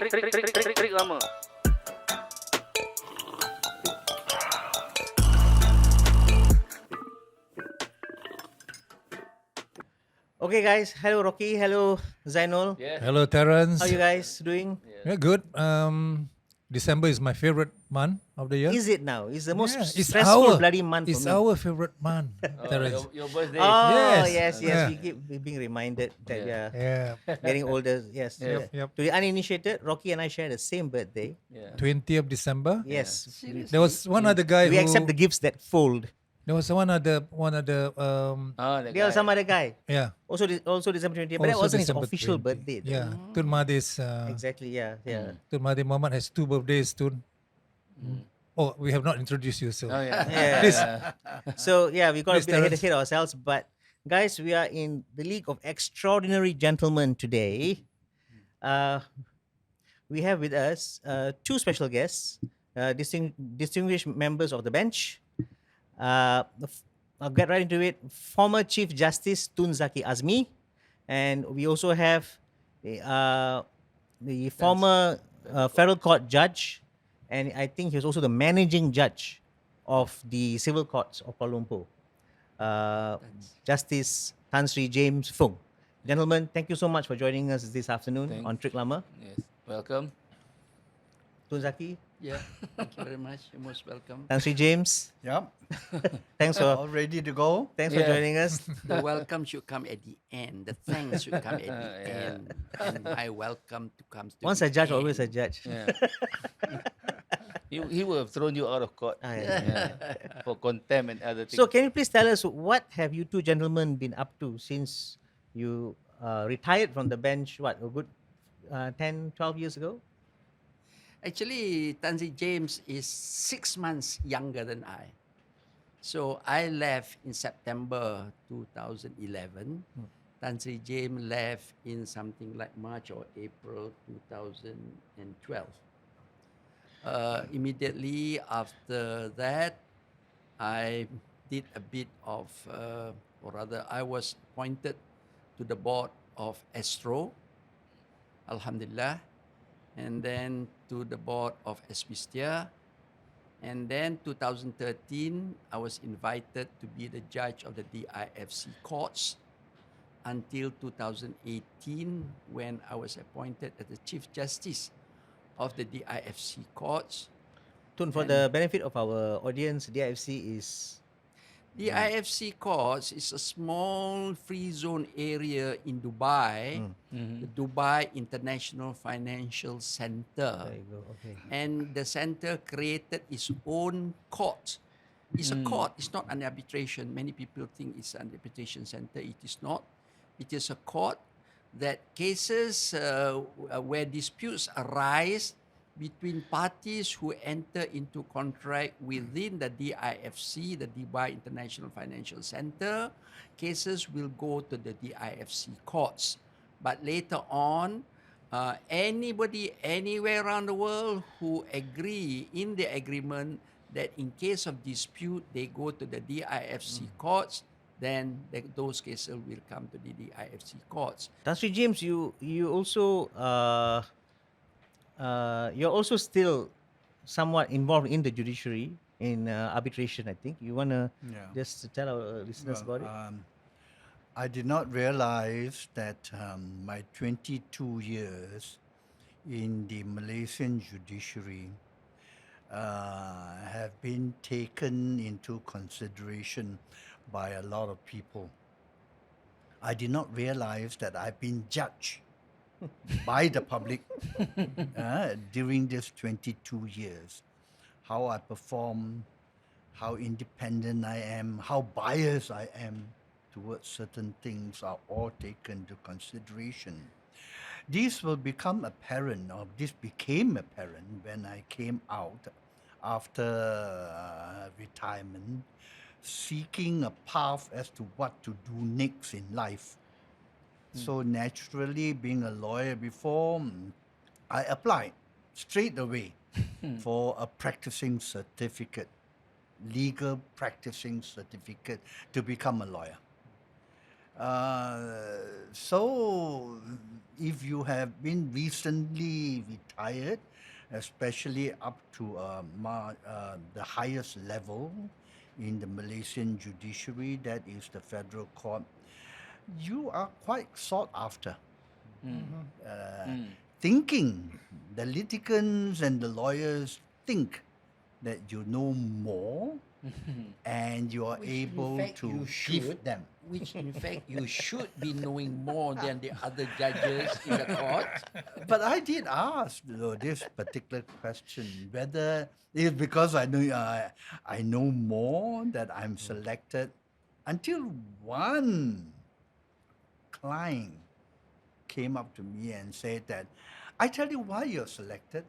Trick Lama. Okay, guys. Hello, Rocky. Hello, Zainul. Yes. Hello, Terence. How you guys doing? Yeah, good. December is my favorite month of the year. Is it now? It's the most Yeah, it's stressful our bloody month for It's me. our favorite month, Oh, Terence. your birthday. Oh, Yes. yes. Yeah. We keep being reminded that we are Yeah, getting older. Yes. Yep, yep. To the uninitiated, Rocky and I share the same birthday. Yeah. 20th of December. Yes. There was one other guy We who. accept the gifts that fold. There was one other. That There was some other guy. Yeah. Also December 20th. But that also wasn't his December official 20. birthday. though. Yeah. Tun Mahathir's. Exactly. Yeah. Tun Mahathir Mohamad has 2 birthdays, Tun. Oh, we have not introduced you, so. Oh yeah. Yeah. Please. So yeah, we got a Please, bit ahead Terence. ourselves, but guys, we are in the League of Extraordinary Gentlemen today. We have with us 2 special guests, distinguished members of the bench. I'll get right into it. Former Chief Justice Tun Zaki Azmi, and we also have the former federal court judge, and I think he was also the managing judge of the civil courts of Kuala Lumpur, Justice Tan Sri James Foong. Gentlemen, thank you so much for joining us this afternoon Thank- on Trick Lama. Yes. Welcome. Tun Zaki, Yeah, thank you very much. You're most welcome. Tan Sri James, Yep, thanks for all ready to go. for Yeah. joining us. The welcome should come at the end. The thanks should come at the Yeah. end. And my welcome to comes to Once the a judge, end. always a judge. Yeah. He would have thrown you out of court. Ah, yeah. Yeah. For contempt and other things. So, can you please tell us what have you 2 gentlemen been up to since you retired from the bench? What, a good 10, 12 years ago? Actually, Tanzi James is 6 months younger than I. So I left in September 2011. Tanzi James left in something like March or April 2012. Immediately after that, I did a bit of, or rather, I was appointed to the board of Astro, Alhamdulillah, and then to the board of Espistia. And then 2013, I was invited to be the judge of the DIFC courts until 2018 when I was appointed as the Chief Justice of the DIFC courts. Tun, for the benefit of our audience, DIFC is The IFC courts is a small free zone area in Dubai, the Dubai International Financial Center. there you go. Okay. And the center created its own court. It's a court, it's not an arbitration. Many people think it's an arbitration center. It is not. It is a court that cases where disputes arise between parties who enter into contract within the DIFC, the Dubai International Financial Center, cases will go to the DIFC courts. But later on, anybody anywhere around the world who agree in the agreement that in case of dispute, they go to the DIFC courts, then those cases will come to the DIFC courts. Tan Sri James, you also you're also still somewhat involved in the judiciary in arbitration. I think you wanna Yeah. just tell our listeners about it. I did not realize that my 22 years in the Malaysian judiciary have been taken into consideration by a lot of people. I did not realize that I've been judged by the public during this 22 years. How I perform, how independent I am, how biased I am towards certain things are all taken into consideration. This will become apparent, or this became apparent when I came out after retirement, seeking a path as to what to do next in life. So naturally, being a lawyer before, I applied straight away for a practicing certificate, legal practicing certificate to become a lawyer. So, if you have been recently retired, especially up to the highest level in the Malaysian judiciary, that is the federal court, you are quite sought after. Thinking, the litigants and the lawyers think that you know more and you are Which in able fact to you give should. them. Which in fact you should be knowing more than the other judges in the court. But I did ask this particular question whether it's because I know more that I'm selected, until one client came up to me and said that, I tell you why you're selected.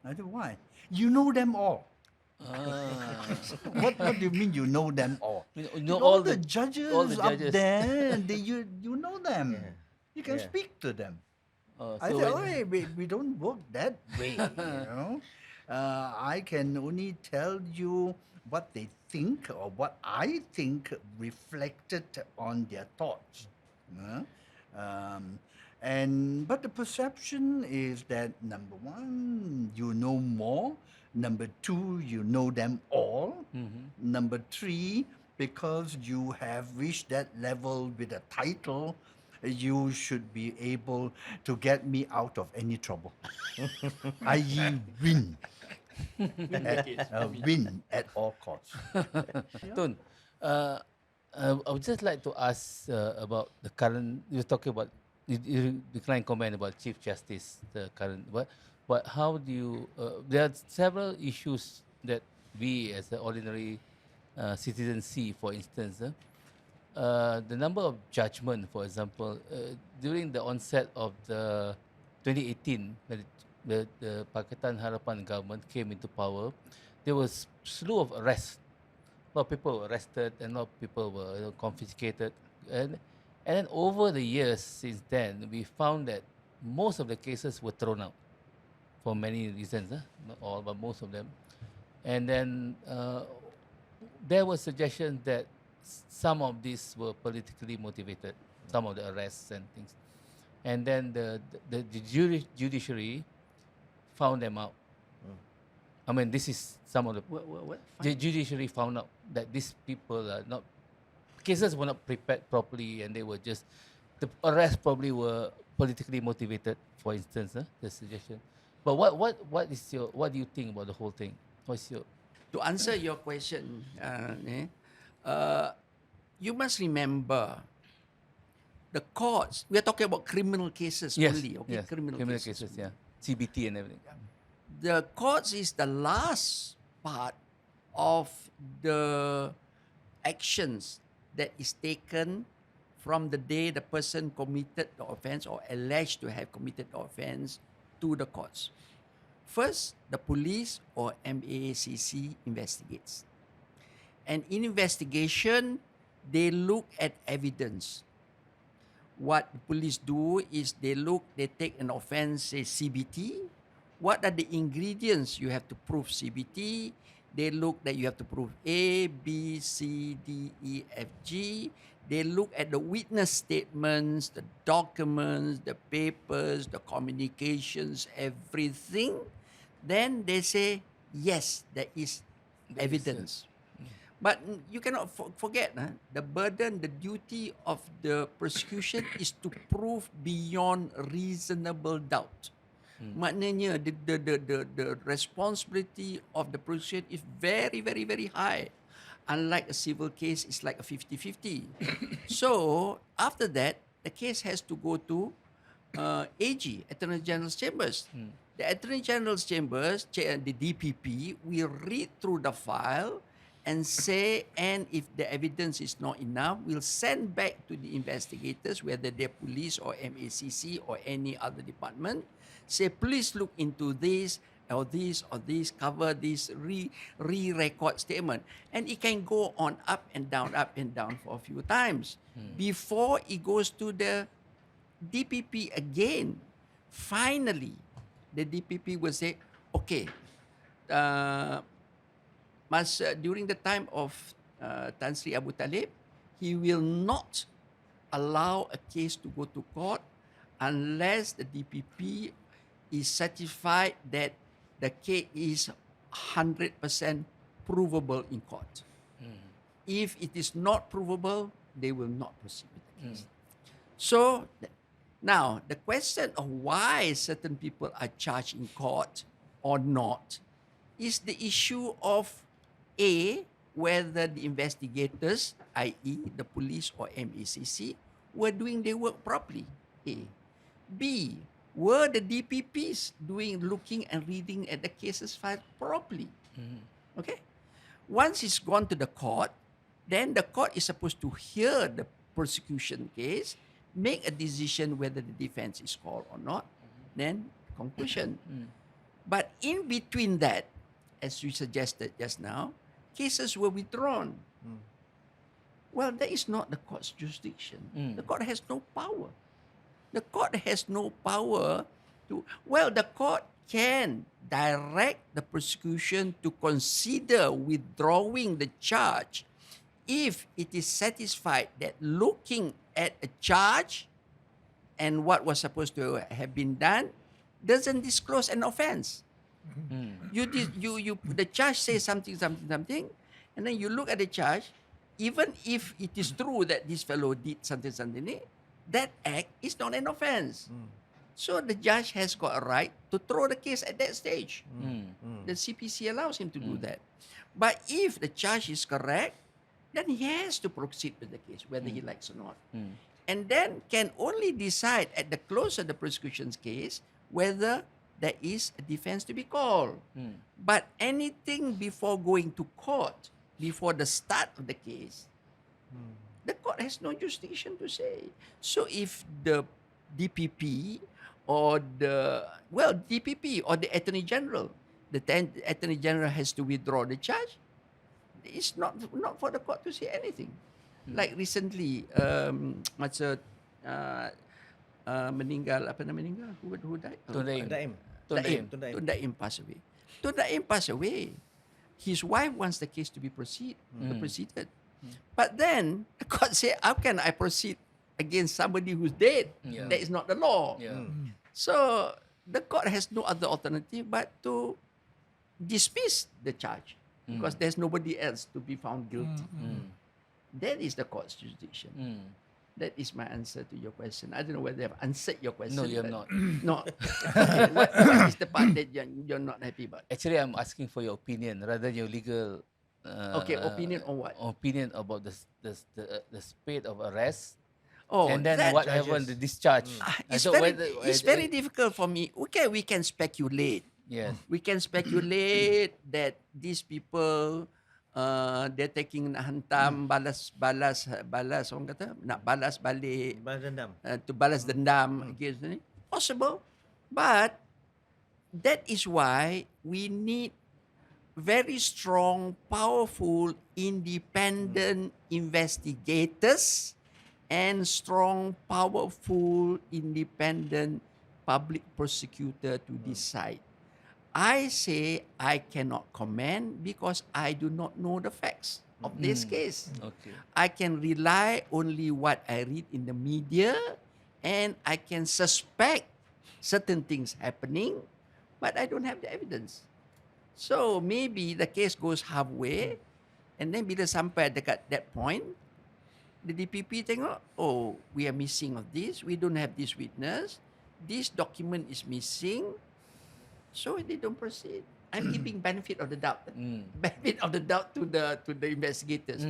I said, why? You know them all. What do you mean you know them all? You know all all the the- judges all the up judges. there, you know them. Yeah. You can Yeah. speak to them. I so said, when- oh, we don't work that way, you know. I can only tell you what they think or what I think reflected on their thoughts. But the perception is that number one, you know more. Number two, you know them all. Number three, because you have reached that level with a title, you should be able to get me out of any trouble. I.e. win. Win at all costs. Tun, I would just like to ask about the current. You're talking about you decline comment about Chief Justice, the current. But how do you? There are several issues that we as an ordinary citizen see. For instance, the number of judgment, for example, during the onset of the 2018, when the Pakatan Harapan government came into power, there was slew of arrests. A lot of people were arrested and a lot of people were confiscated. And then over the years since then, we found that most of the cases were thrown out for many reasons, not all, but most of them. And then there were suggestions that some of these were politically motivated, some of the arrests and things. And then the judiciary found them out. I mean, this is some of the What? the judiciary found out that these people are not, cases were not prepared properly, and they were just, the arrests probably were politically motivated, for instance, the suggestion. But what do you think about the whole thing? What's your To answer your question, you must remember the courts. We are talking about criminal cases only, okay? yes, criminal cases, yeah, CBT and everything. The courts is the last part of the actions that is taken from the day the person committed the offense or alleged to have committed the offense to the courts. First, the police or MAACC investigates. And in investigation, they look at evidence. What the police do is they take an offense, say CBT. What are the ingredients you have to prove CBT? They look that you have to prove A, B, C, D, E, F, G. They look at the witness statements, the documents, the papers, the communications, everything. Then they say, yes, there is evidence. But you cannot forget the burden, the duty of the prosecution is to prove beyond reasonable doubt. Maknanya the responsibility of the prosecution is very, very, very high. Unlike a civil case, it's like a 50-50. So after that, the case has to go to AG, Attorney General's Chambers. The Attorney General's Chambers, the DPP, will read through the file and say, and if the evidence is not enough, we'll send back to the investigators, whether they're police or MACC or any other department, say, please look into this, or this, cover this, re-record statement. And it can go on up and down for a few times. Before it goes to the DPP again. Finally, the DPP will say, okay, during the time of Tan Sri Abu Talib, he will not allow a case to go to court unless the DPP is satisfied that the case is 100% provable in court. If it is not provable, they will not proceed with the case. So now the question of why certain people are charged in court or not is the issue of A, whether the investigators, i.e. the police or MACC, were doing their work properly. A. B, were the DPPs looking and reading at the cases filed properly? Okay? Once it's gone to the court, then the court is supposed to hear the prosecution case, make a decision whether the defense is called or not, then conclusion. But in between that, as you suggested just now, cases were withdrawn. Well, that is not the court's jurisdiction. The court has no power. The court has no power to, well, the court can direct the prosecution to consider withdrawing the charge if it is satisfied that looking at a charge and what was supposed to have been done doesn't disclose an offense. The charge says something, and then you look at the charge, even if it is true that this fellow did something, that act is not an offense. So the judge has got a right to throw the case at that stage. The CPC allows him to do that. But if the charge is correct, then he has to proceed with the case, whether he likes or not. And then can only decide at the close of the prosecution's case whether there is a defense to be called. But anything before going to court, before the start of the case, the court has no jurisdiction to say. So if the DPP or DPP or the Attorney General, the Attorney General has to withdraw the charge, it's not for the court to say anything. Like recently, masa meninggal, apa nama meninggal? Who died? Tun Daim passed away. Tun Daim passed away. His wife wants the case to be proceeded. But then the court said, how can I proceed against somebody who's dead? That is not the law. So the court has no other alternative but to dismiss the charge because there's nobody else to be found guilty. That is the court's jurisdiction. That is my answer to your question. I don't know whether I've answered your question. No, you have not. No. Okay, what is the part that you're not happy about? Actually, I'm asking for your opinion rather than your legal. Opinion on what? Opinion about the spate of arrest. Oh, and then that- what happened, the discharge. It's very difficult for me. Okay, we can speculate. Yes. We can speculate that these people they're taking nak hantam balas orang kata nak balas balik Balas dendam. to balas dendam against ni. Possible. But that is why we need very strong, powerful, independent investigators and strong, powerful, independent public prosecutor to decide. I say I cannot comment because I do not know the facts of this case. Okay. I can rely only what I read in the media and I can suspect certain things happening, but I don't have the evidence. So maybe the case goes halfway and then bila sampai dekat that point, the DPP tengok, oh, we are missing of this, we don't have this witness, this document is missing, so they don't proceed. I'm giving benefit of the doubt. Benefit of the doubt to the investigators.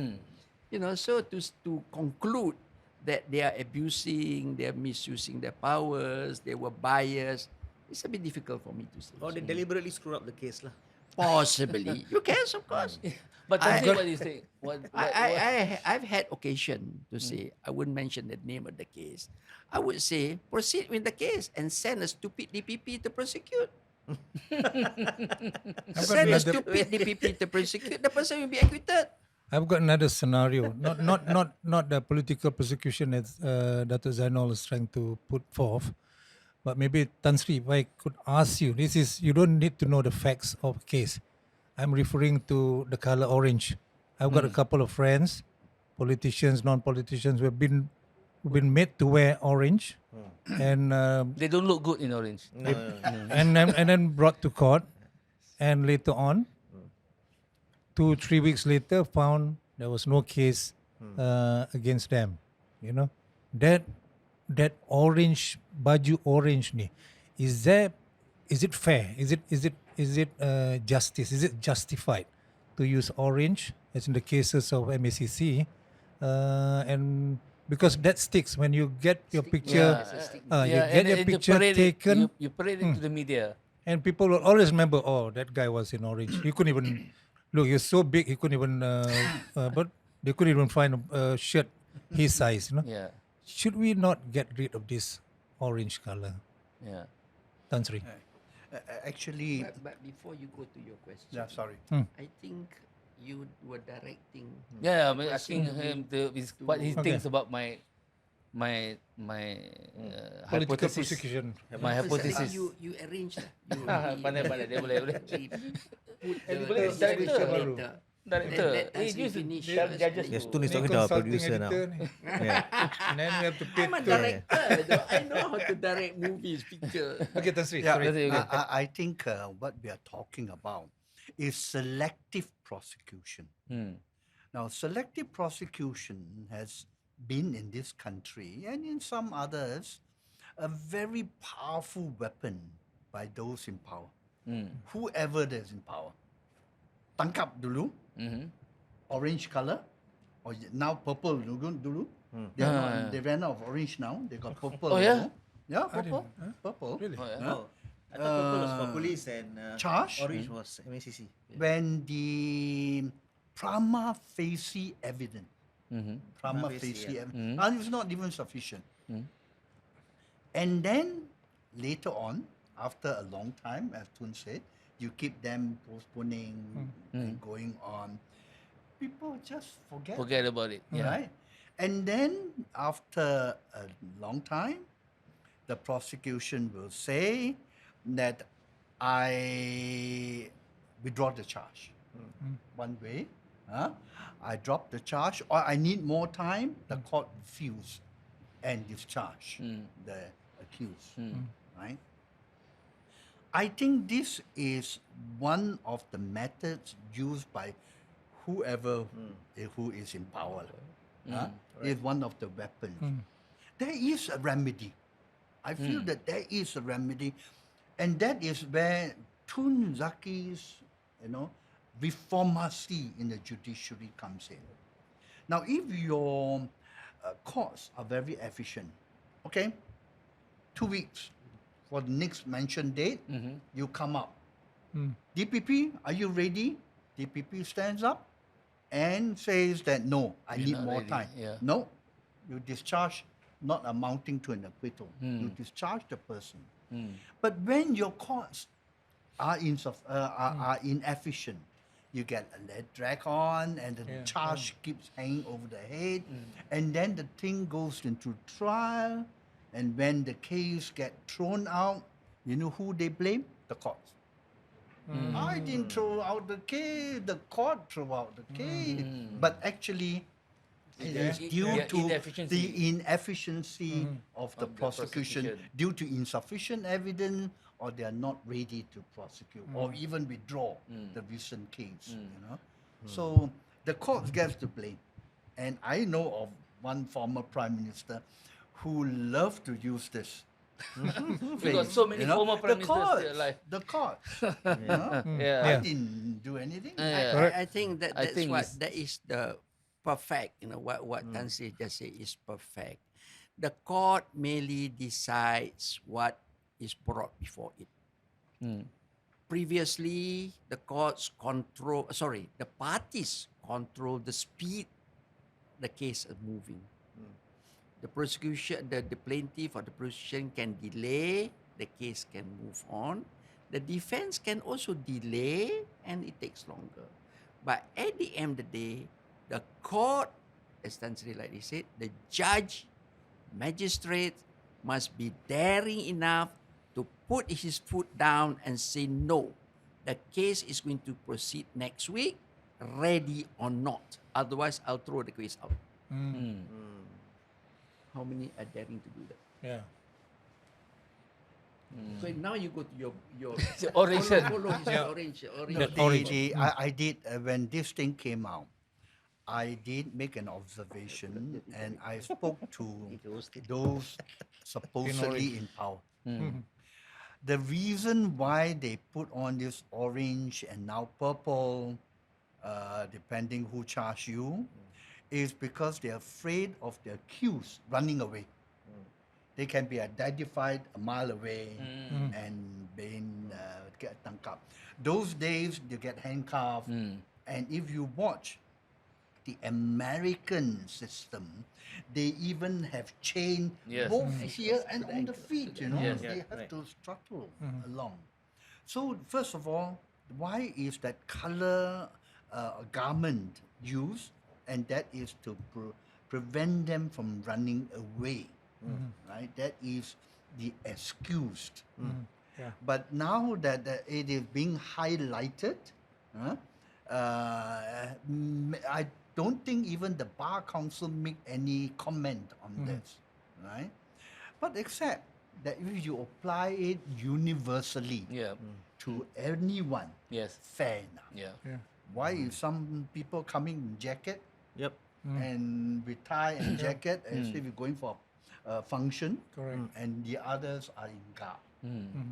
You know, so to conclude that they are abusing, they are misusing their powers, they were biased, it's a bit difficult for me to say. Or they deliberately screw up the case lah. Possibly. You can, of course. But I- what do you say? I've had occasion to say, I wouldn't mention the name of the case. I would say, proceed with the case and send a stupid DPP to prosecute. Send a stupid DPP to prosecute. The person will be acquitted. I've got another scenario, not the political prosecution as Datuk Zainal is trying to put forth, but maybe Tan Sri, if I could ask you, this is, you don't need to know the facts of case. I'm referring to the color orange. I've got a couple of friends, politicians, non-politicians, who have been been made to wear orange, and They don't look good in orange. No, no. and then brought to court, and later on, 2-3 weeks later, found there was no case against them. You know, that orange baju orange ni, is it fair? Is it justice? Is it justified to use orange as in the cases of MACC? And because that sticks when you get your picture, you get and your you picture parade it- taken, You parade it to the media. and people will always remember, oh, that guy was in orange. He couldn't even look. He was so big, he couldn't even. But they couldn't even find a shirt his size. You know. Yeah, Should we not get rid of this orange color, yeah. Tan Sri? Actually, But before you go to your question, yeah, sorry. I think you were directing. Yeah, I'm the asking person him what he Okay. thinks about my Political hypothesis. prosecution. My hypothesis. You arrange lah. You Pandai, dia boleh. actually put Eh, the boleh, prosecution director. later. Director. Let He Azmi used to finish tell first, judges then Yes, you- Tun is talking to our producer now. Yeah. And then we have to pay. I'm a to- director. I know how to direct movies, picture. Okay, Tan Sri. Yeah, Sorry. That's it, okay. I think what we are talking about is selective prosecution. Now, selective prosecution has been in this country and in some others a very powerful weapon by those in power. Whoever is in power. Tangkap dulu, orange color, or now purple dulu. They ran out of orange now. They got purple. Oh, yeah? also. Yeah, I didn't- purple. Purple. Really? Oh, yeah. Huh? Oh, I thought purple was for Uh, police and charge? orange was MACC. When the prima facie evidence, prima facie, facie yeah. evidence, and it's not even sufficient. And then later on, after a long time, as Tun said, you keep them postponing and going on. People just forget. Forget about it. Yeah. Right? And then after a long time, the prosecution will say that I withdraw the charge. One way, I drop the charge, or I need more time. The court refuse and discharge the accused. Right? I think this is one of the methods used by whoever who is in power. Is one of the weapons. There is a remedy. I feel that there is a remedy, and that is where Tun Zaki's, reformacy in the judiciary comes in. Now, if your courts are very efficient, okay, 2 weeks for the next mentioned date, you come up. DPP, are you ready? DPP stands up and says that no, I You're need not more ready, time. yeah. No, you discharge not amounting to an acquittal. You discharge the person. But when your courts are inefficient, you get a lead drag on, and the charge keeps hanging over the head, and then the thing goes into trial, and when the case get thrown out, you know who they blame? The courts. I didn't throw out the case, the court threw out the case. But actually, it is due Yeah, to inefficiency. the inefficiency of the Of the prosecution prosecution. due to insufficient evidence, or they are not ready to prosecute, or even withdraw the recent case. So the court gets to blame. And I know of one former prime minister who loved to use this. We got so many former prime the ministers court, still alive. the court. Yeah. I didn't do anything. I think I that's think what it's- that is the perfect. What Tan Sri just said is perfect. The court merely decides what is brought before it. Previously, the parties control the speed the case is moving. The prosecution, the plaintiff or the prosecution can delay, the case can move on. The defense can also delay and it takes longer. But at the end of the day, the court, as Tan Sri like he said, the judge, magistrate must be daring enough to put his foot down and say no. The case is going to proceed next week, ready or not. Otherwise, I'll throw the case out. how many are daring to do that? Yeah. So now you go to your So orange shirt. follow his Yeah. orange That The, orange. I did, when this thing came out, I did make an observation and I spoke to those supposedly in power. The reason why they put on this orange and now purple, depending who charge you, is because they're afraid of the accused running away. They can be identified a mile away and being get tangkap. Those days you get handcuffed, and if you watch the American system, they even have chain Yes. both here and on the feet. You know, Yes. they Yeah, have right. to struggle along. So first of all, why is that color garment used? And that is to prevent them from running away. Right? That is the excused. Yeah. But now that it is being highlighted, I don't think even the Bar Council make any comment on this, right? But except that if you apply it universally Yeah. to anyone, Yes. fair enough. Yeah. Yeah. Why is some people coming in jacket Yep. and with tie and jacket as if you're going for a function, Correct. and the others are in garb?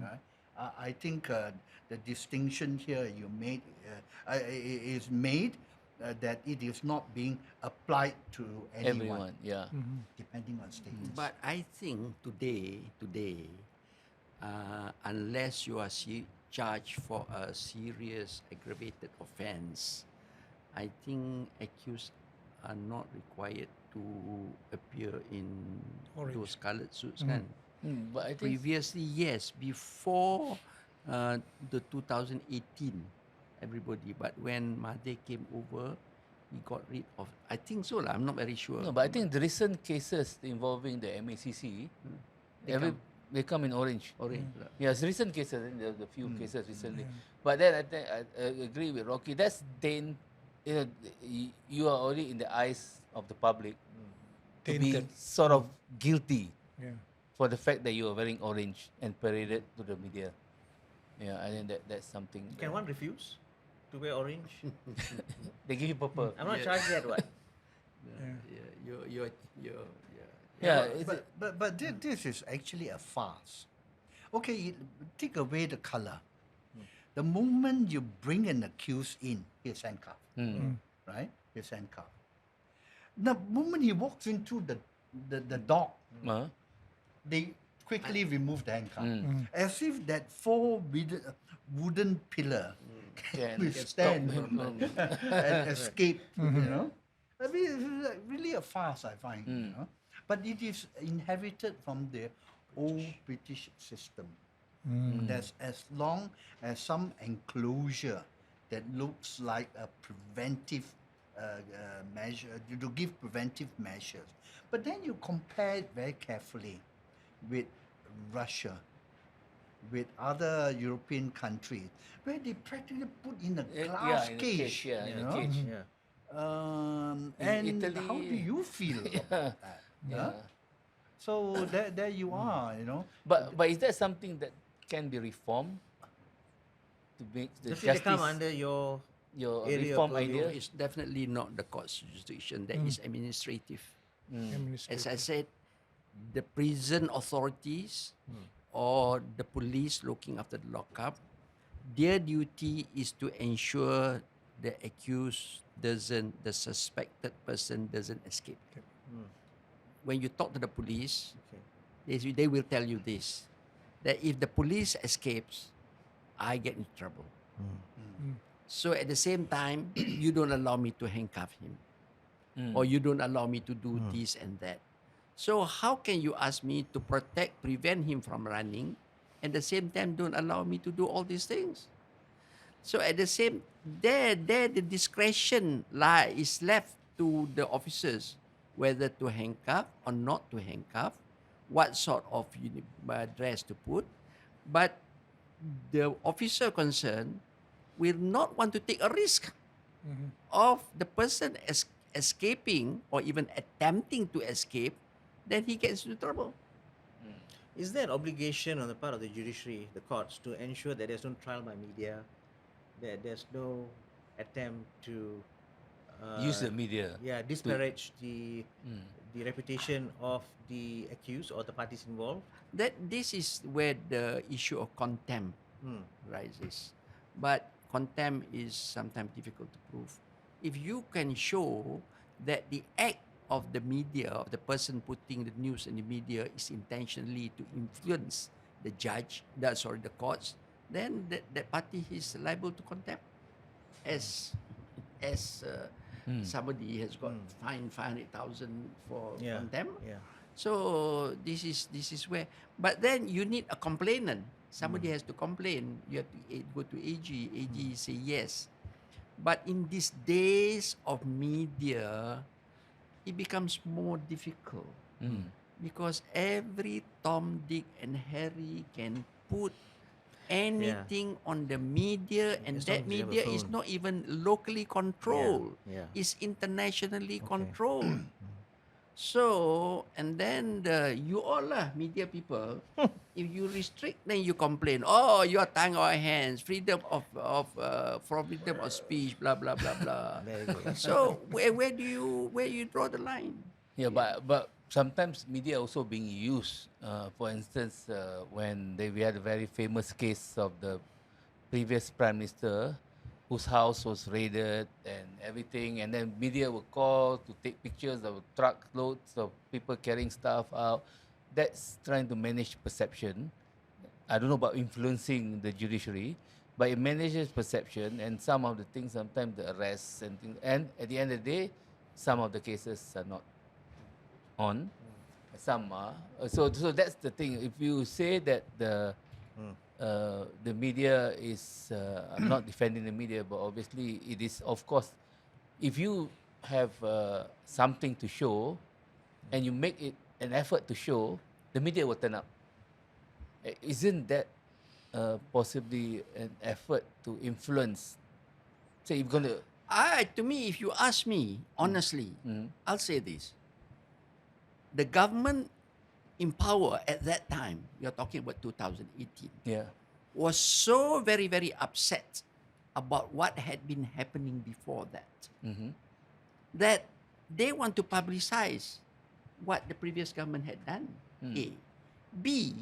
Right? I think the distinction here you made is made that it is not being applied to anyone, Everyone. Yeah. depending on status. But I think today, unless you are charged for a serious aggravated offence, I think accused are not required to appear in Orange. those coloured suits. Kan? But I think Previously, yes, before the 2018, everybody. But when Mahathir came over, he got rid of. I think so lah. I'm not very sure. no, but I think the recent cases involving the MACC, they come in orange. orange lah. Yes, recent cases. I think there were a few cases recently. But then I think I agree with Rocky. That's then, you are already in the eyes of the public to be Tainted. sort of guilty Yeah. for the fact that you are wearing orange and paraded to the media. Yeah, I think that's something. Can one refuse to wear orange? They give you purple. I'm not Yes. charged yet. What? You're Yeah, is it? But this is actually a farce. Okay, take away the color. The moment you bring an accused in, he's handcuffed, right? He's handcuffed. The moment he walks into the dock, Huh? they quickly remove the handcuff, as if that four wooden pillar Can can stop withstand him. and escape. You know, I mean, it's like really a farce, I find. You know, but it is inherited from the old British system. That's as long as some enclosure that looks like a preventive measure, to give preventive measures. But then you compare it very carefully with Russia, with other European countries, where they practically put in a glass in a cage. cage, yeah, you in a know? cage. Yeah. And Italy- how do you feel about that? Yeah. So there you are, you know. But is that something that can be reformed to make the Does it come justice under your your area reform of purview? idea? It's definitely not the court's jurisdiction. That is administrative. As I said, the prison authorities or the police looking after the lockup, their duty is to ensure the the suspected person doesn't escape. When you talk to the police, they will tell you this, that if the police escapes, I get in trouble. So at the same time, you don't allow me to handcuff him. Or you don't allow me to do this and that. So how can you ask me to prevent him from running, and at the same time don't allow me to do all these things? So at the same, the discretion is left to the officers whether to handcuff or not to handcuff, what sort of dress to put. But the officer concerned will not want to take a risk of the person escaping or even attempting to escape then he gets into trouble. Is there an obligation on the part of the judiciary, the courts, to ensure that there's no trial by media, that there's no attempt to Use the media. disparage the reputation of the accused or the parties involved? That this is where the issue of contempt rises. But contempt is sometimes difficult to prove. If you can show that the act of the media, of the person putting the news in the media, is intentionally to influence the judge, the courts, then that party is liable to contempt. As somebody has got fined 500,000 for contempt. Yeah. So this is where, but then you need a complainant. Somebody has to complain. You have to go to AG. AG say yes. But in these days of media, it becomes more difficult because every Tom, Dick, and Harry can put anything on the media, and As long that as they have a media is phone. not even locally controlled. Yeah. It's internationally Okay. controlled. So, and then you all lah, media people, if you restrict, then you complain. Oh, you are tying our hands. Freedom of freedom of speech. Blah blah blah blah. Very good. So where do you draw the line? Yeah, but sometimes media also being used. For instance, when we had a very famous case of the previous prime minister, whose house was raided and everything, and then media were called to take pictures of truckloads of people carrying stuff out. That's trying to manage perception. I don't know about influencing the judiciary, but it manages perception, and some of the things, sometimes the arrests and things, and at the end of the day, some of the cases are not on, some are. So that's the thing. If you say that the media is, I'm not defending the media, but obviously it is, of course, if you have something to show and you make it an effort to show, the media will turn up. Isn't that possibly an effort to influence? Say you're going to... To me, if you ask me honestly, I'll say this: the government in power at that time, you're talking about 2018, Yeah. was so very, very upset about what had been happening before that, that they want to publicize what the previous government had done. A. B.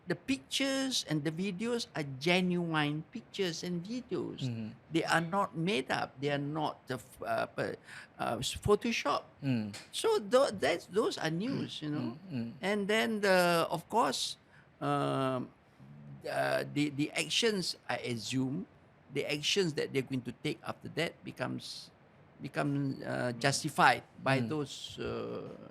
The pictures and the videos are genuine pictures and videos. They are not made up. They are not Photoshop. So those are news, you know. And then of course, the actions, I assume, the actions that they're going to take after that become justified by those.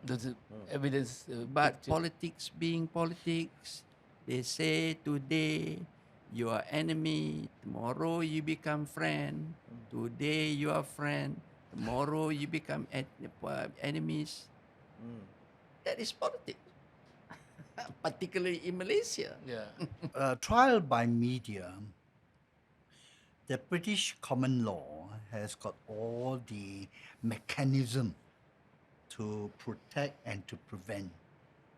There's evidence. But picture. politics being politics, they say today you are enemy, tomorrow you become friend. Today you are friend, tomorrow you become enemies. That is politics, particularly in Malaysia. Yeah. Trial by media, the British common law has got all the mechanism to protect and to prevent.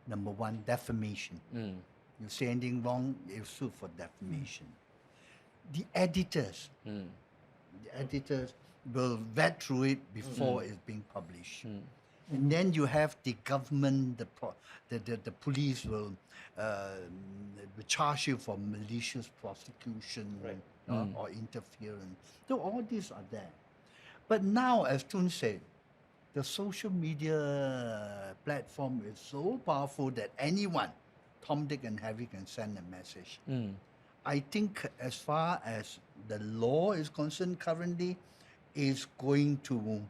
Number one, defamation. You say anything wrong, you sue for defamation. The editors will vet through it before it's being published. And then you have the government, the police will charge you for malicious prosecution or interference. So all these are there. But now, as Tun said, the social media platform is so powerful that anyone, Tom, Dick, and Harry, can send a message. I think as far as the law is concerned currently, is going to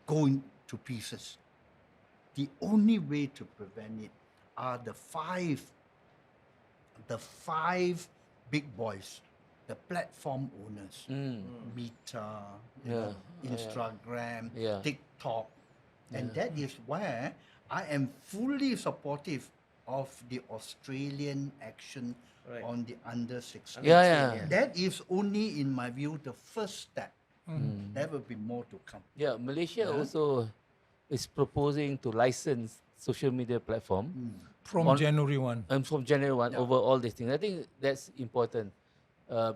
go into pieces. The only way to prevent it are the five big boys, the platform owners, Meta, Instagram, Yeah. TikTok. And that is where I am fully supportive of the Australian action on the under 16. Yeah. That is only, in my view, the first step. There will be more to come. Yeah, Malaysia also is proposing to license social media platform From on- January 1. from January 1 over all these things. I think that's important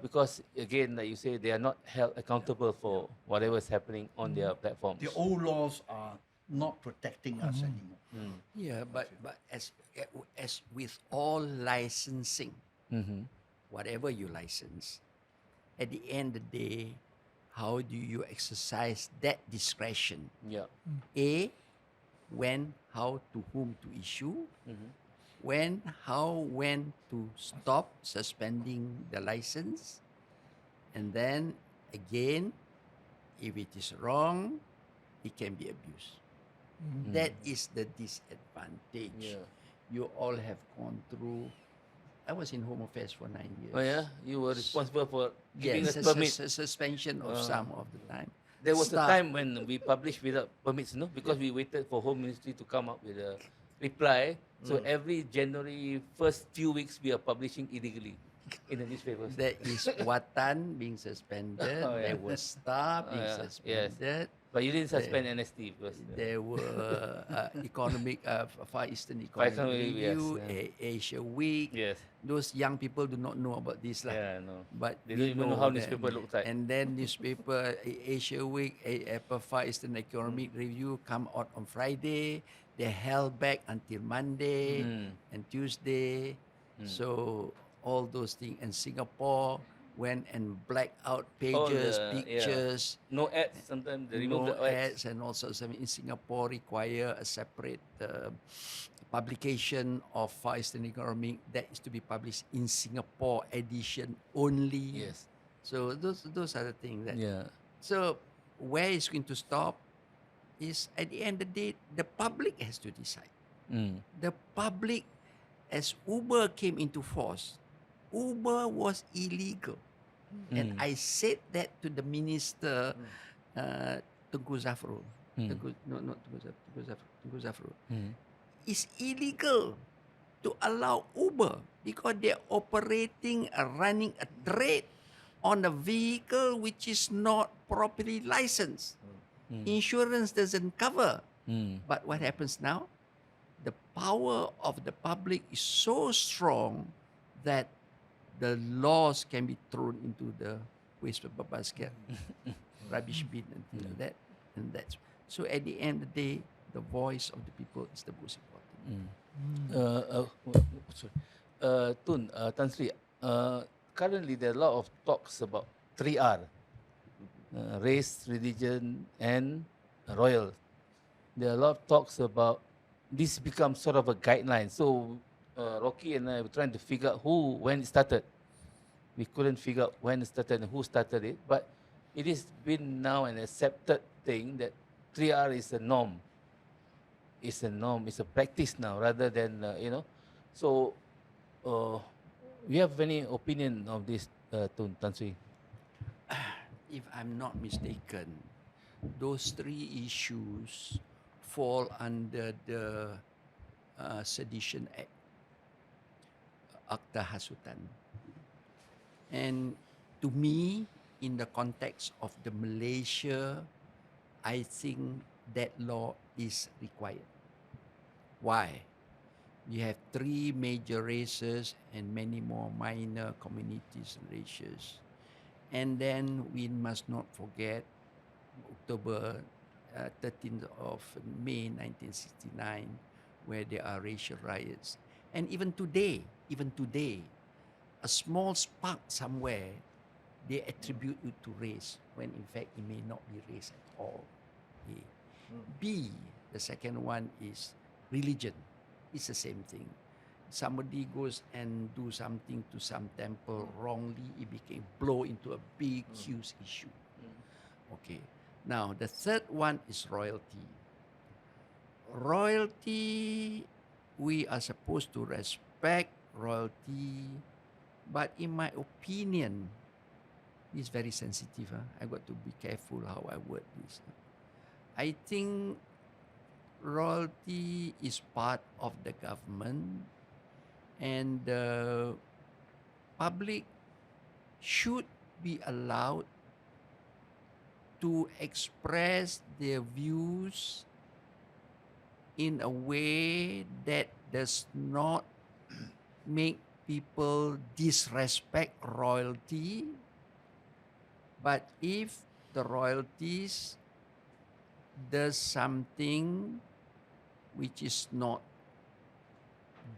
because, again, like you say, they are not held accountable for whatever is happening on their platforms. The old laws are not protecting us anymore. Yeah, but as with all licensing, whatever you license, at the end of the day, how do you exercise that discretion? Yeah. A, when, how, to whom to issue. When, how, when to stop suspending the license. And then again, if it is wrong, it can be abused. That is the disadvantage. Yeah. You all have gone through. I was in Home Affairs for 9 years. Oh yeah, you were responsible for giving Yes, us permit. suspension of some of the time. There was a Staff- time when we published without permits, no? Because we waited for Home Ministry to come up with a reply. So every January first few weeks we are publishing illegally in the newspapers. There is Watan being suspended. Oh, yeah. There was staff being Yes. suspended. But you didn't suspend NST because There were economic Far Eastern Far Economic Eastern Review, yes, Review, Asia Week. yes, Those young people do not know about this lah. yeah, no. But They we don't even know how that. newspaper looks like. And then newspaper Asia Week, Far Eastern Economic Review come out on Friday. They held back until Monday and Tuesday. So all those things. And Singapore went and black out pages, the- yeah. pictures. No ads. Sometimes they remove No the ads. ads and also some in Singapore require a separate publication of Far Eastern Economic that is to be published in Singapore edition only. Yes. So those are the things that. Yeah. So where it's going to stop is at the end of the day the public has to decide. The public, as Uber came into force, Uber was illegal. And I said that to the minister, Tengku Zafrul. Not Tengku Zafrul. It's illegal to allow Uber because they're operating, running a trade on a vehicle which is not properly licensed. Insurance doesn't cover. But what happens now? The power of the public is so strong that the laws can be thrown into the waste paper basket, rubbish bin, and things like that. And that's so. At the end of the day, the voice of the people is the most important. Sorry. Tan Sri, currently there are a lot of talks about 3R, race, religion, and royal. There are a lot of talks about this becomes sort of a guideline. So Rocky and I were trying to figure out when it started. We couldn't figure out when it started and who started it, but it has been now an accepted thing that 3R is a norm. It's a norm, it's a practice now rather than, So, you have any opinion of this, Tan Sri? If I'm not mistaken, those three issues fall under the Sedition Act, Akta Hasutan. And to me, in the context of the Malaysia, I think that law is required. Why? You have three major races and many more minor communities and races. And then we must not forget October 13th of May 1969, where there are racial riots. And even today, a small spark somewhere, they attribute it to race, when in fact it may not be race at all. A. B, the second one is religion. It's the same thing. Somebody goes and do something to some temple wrongly, it became blow into a big, huge issue. Okay. Now, the third one is royalty. Royalty, we are supposed to respect royalty, but in my opinion, it's very sensitive. I got to be careful how I word this. I think royalty is part of the government, and the public should be allowed to express their views in a way that does not make people disrespect royalty, but if the royalties does something which is not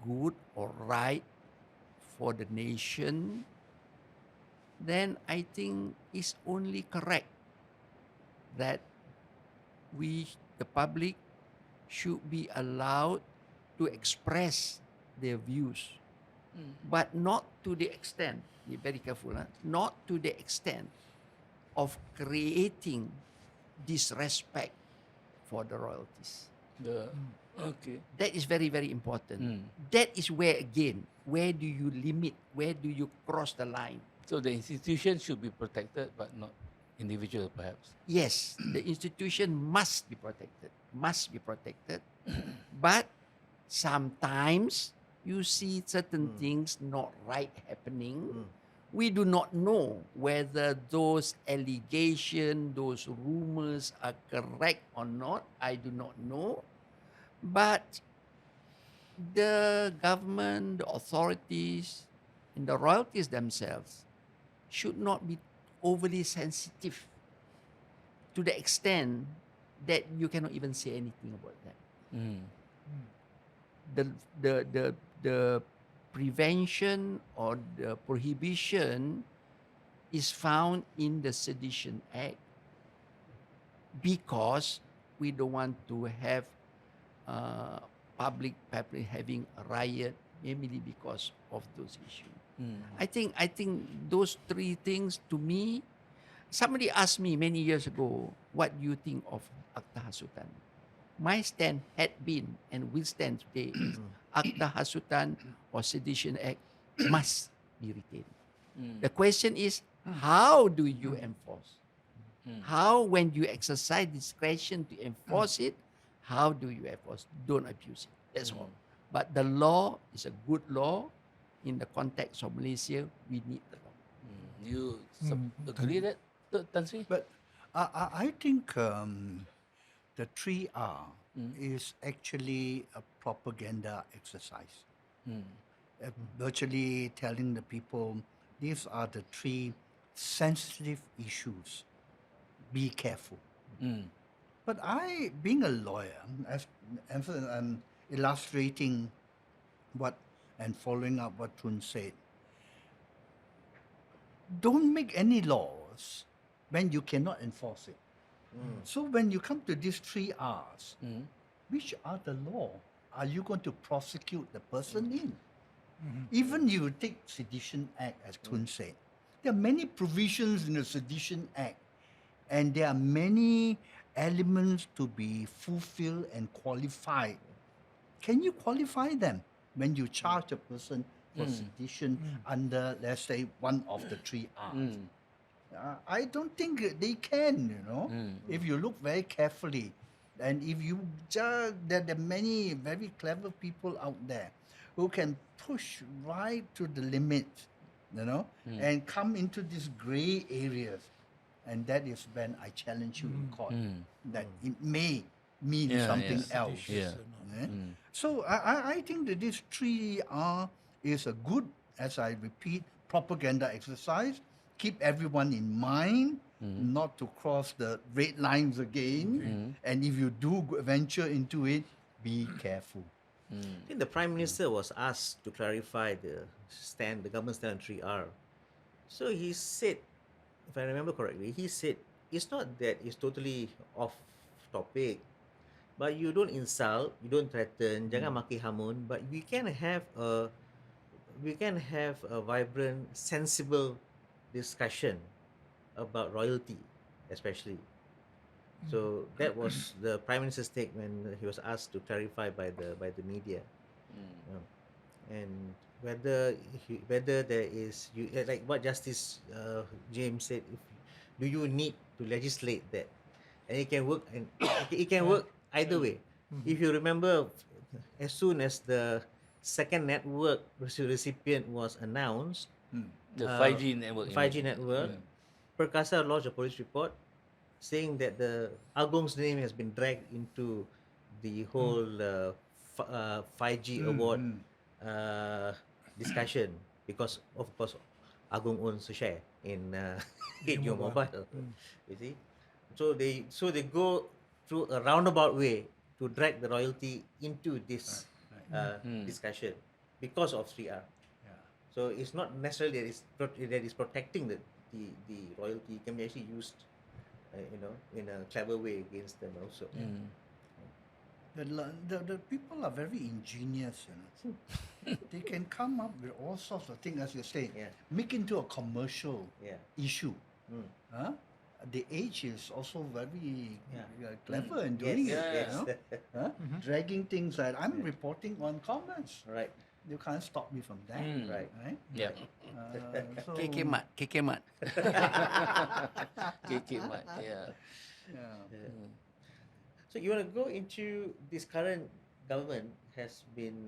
good or right for the nation, then I think it's only correct that we, the public, should be allowed to express their views, but not to the extent, be very careful, not to the extent of creating disrespect for the royalties. Okay. That is very, very important. Mm. That is where, again, where do you limit? Where do you cross the line? So the institution should be protected, but not individual, perhaps. Yes, the institution must be protected, but sometimes you see certain things not right happening. We do not know whether those allegations, those rumors are correct or not. I do not know. But the government, the authorities, and the royalties themselves should not be overly sensitive to the extent that you cannot even say anything about that. Mm. The prevention or the prohibition is found in the Sedition Act because we don't want to have public having a riot, mainly because of those issues. I think those three things, to me, somebody asked me many years ago, what do you think of Akta Hasutan? My stand had been and will stand today is Akta Hasutan or Sedition Act must be retained. The question is, how do you enforce? How, when you exercise discretion to enforce it, how do you enforce? Don't abuse it. That's all. But the law is a good law. In the context of Malaysia, we need the law. You agree that, Tan Sri? But I think the 3R is actually a propaganda exercise. Virtually telling the people these are the three sensitive issues. Be careful. But I, being a lawyer, I'm illustrating what and following up what Tun said. Don't make any laws when you cannot enforce it. So when you come to these 3Rs, which are the law are you going to prosecute the person in? Even you take Sedition Act, as Tun said, there are many provisions in the Sedition Act, and there are many elements to be fulfilled and qualified. Can you qualify them when you charge a person for sedition under, let's say, one of the 3Rs? I don't think they can, if you look very carefully. And if you judge that there are many very clever people out there who can push right to the limit, and come into these gray areas. And that is when I challenge you in court, that it may mean something else. Yeah. So I think that this 3R is a good, as I repeat, propaganda exercise. Keep everyone in mind, not to cross the red lines again. And if you do venture into it, be careful. I think the Prime Minister was asked to clarify the government stand on 3R. So he said, if I remember correctly, he said it's not that it's totally off topic, but you don't insult, you don't threaten, jangan maki hamun, but we can have a vibrant, sensible discussion about royalty, especially. So that was the Prime Minister's take when he was asked to clarify by the media, and whether there is like what Justice James said, do you need to legislate that, and it can work, and it can work either way. If you remember, as soon as the second network recipient was announced, The 5G network. 5G network, Perkasa lodged a police report saying that the Agong's name has been dragged into the whole 5G award discussion, because of course Agung owns a share in in your mobile. You see, so they go through a roundabout way to drag the royalty into this discussion because of 3R. Yeah. So it's not necessarily that is protecting the royalty. It can be actually used, in a clever way against them also. The people are very ingenious, They can come up with all sorts of things, as you say, Yeah. make into a commercial Yeah. issue. Mm. Huh? The age is also very Yeah. clever in Yes. doing it. Yes. Huh? Dragging things like I'm reporting on comments. Right. You can't stop me from that. Right. Right? Yeah. So, KK Mat, KK Mat. KK Mat, yeah. yeah. So you want to go into this current government has been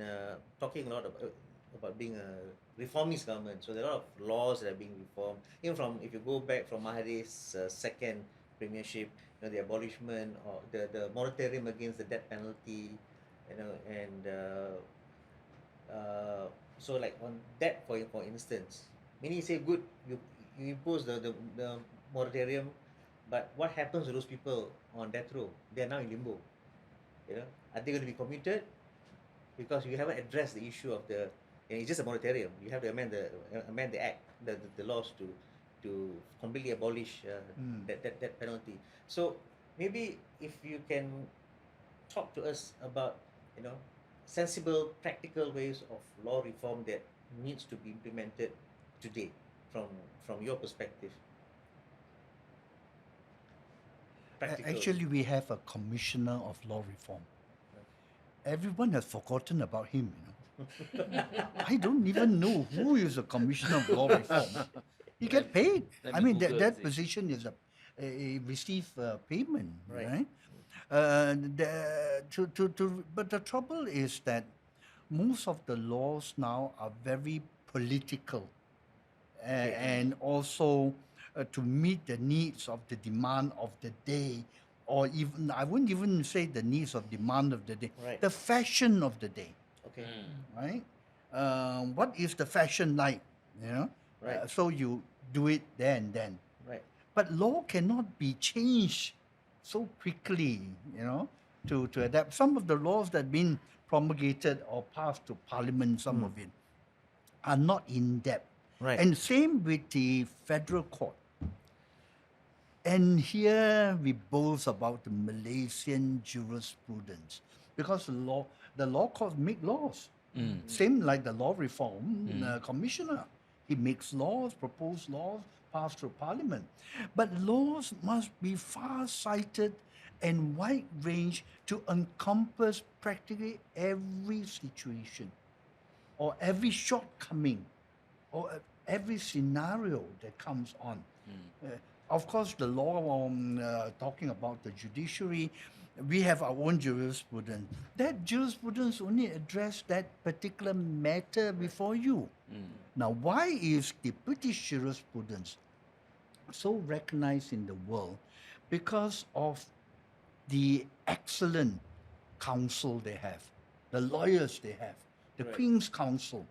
talking a lot about being a reformist government. So there are a lot of laws that are being reformed. Even from, if you go back from Mahathir's second premiership, the abolishment or the moratorium against the death penalty, and so like on that, for instance, many say good, you impose the moratorium, but what happens to those people on death row? They are now in limbo. Are they going to be commuted? Because you haven't addressed the issue of it's just a moratorium. You have to amend the act, the laws to completely abolish that penalty. So maybe if you can talk to us about sensible, practical ways of law reform that needs to be implemented today, from your perspective. Practical. Actually, we have a commissioner of law reform. Everyone has forgotten about him. I don't even know who is a commissioner of law reform. He get paid. let I me mean, Google that it. position is a receive payment, Right. right? But the trouble is that most of the laws now are very political, and also to meet the needs of the demand of the day, or even I wouldn't even say the needs of demand of the day, Right. the fashion of the day, Okay. right? What is the fashion like? Right. So you do it there and then. Right. But law cannot be changed so quickly, to adapt. Some of the laws that have been promulgated or passed to Parliament, some of it, are not in depth. Right. And same with the federal court. And here we boast about the Malaysian jurisprudence, because the law courts make laws. Same like the law reform commissioner. He makes laws, propose laws, pass through Parliament. But laws must be far-sighted and wide-range to encompass practically every situation, or every shortcoming, or every scenario that comes on. Of course, the law, talking about the judiciary, we have our own jurisprudence. That jurisprudence only address that particular matter before you. Now, why is the British jurisprudence so recognized in the world? Because of the excellent counsel they have, the lawyers they have, the Right. Queen's Counsel.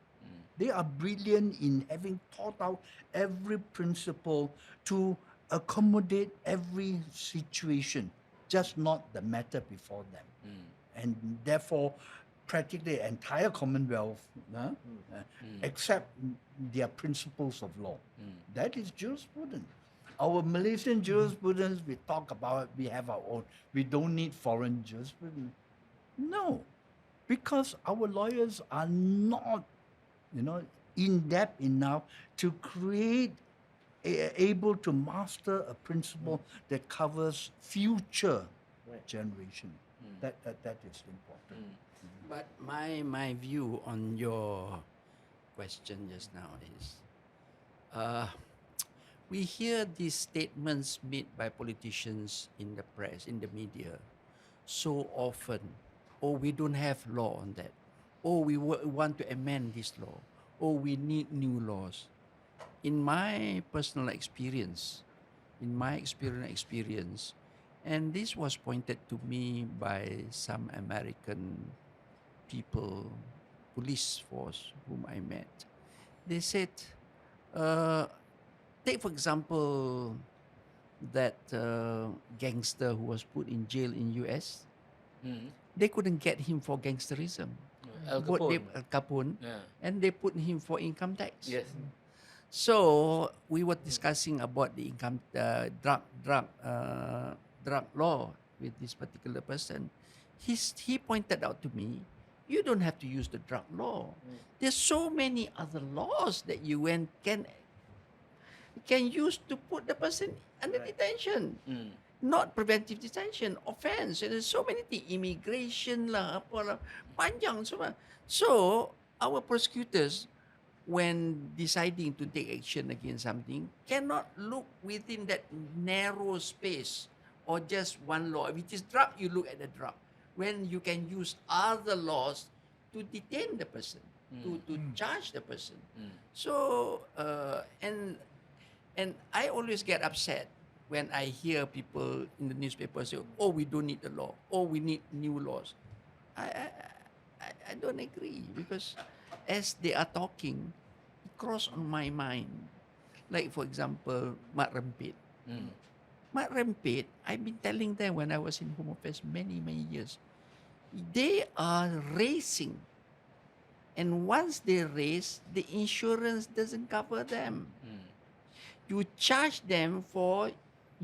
They are brilliant in having thought out every principle to accommodate every situation, just not the matter before them. And therefore, practically the entire Commonwealth accept their principles of law. That is jurisprudence. Our Malaysian jurisprudence, we talk about, we have our own. We don't need foreign jurisprudence. No, because our lawyers are not, in depth enough to create, able to master a principle that covers future Right. generation. That is important. But my view on your question just now is, we hear these statements made by politicians in the press, in the media, so often. Oh, we don't have law on that. Oh, we want to amend this law. Oh, we need new laws. In my personal experience, And this was pointed to me by some American people, police force whom I met. They said, uh, take for example that gangster who was put in jail in US. Mm. They couldn't get him for gangsterism. Al What they, Capone. Al Capone, Yeah. and they put him for income tax. Yes. So we were discussing about the income drug law with this particular person. He pointed out to me, you don't have to use the drug law. There's so many other laws that you can use to put the person under detention. Mm. Not preventive detention, offense. And there's so many things, immigration lah, apa lah, panjang semua. So our prosecutors, when deciding to take action against something, cannot look within that narrow space or just one law. If it is drug, you look at the drug. When you can use other laws to detain the person, to charge the person. So and I always get upset when I hear people in the newspaper say, "Oh, we don't need the law. Oh, we need new laws." I don't agree, because as they are talking, it crossed on my mind. Like for example, Mat Rempit. Mat Rempit, I've been telling them when I was in Home Affairs many years, they are racing. And once they race, the insurance doesn't cover them. You charge them for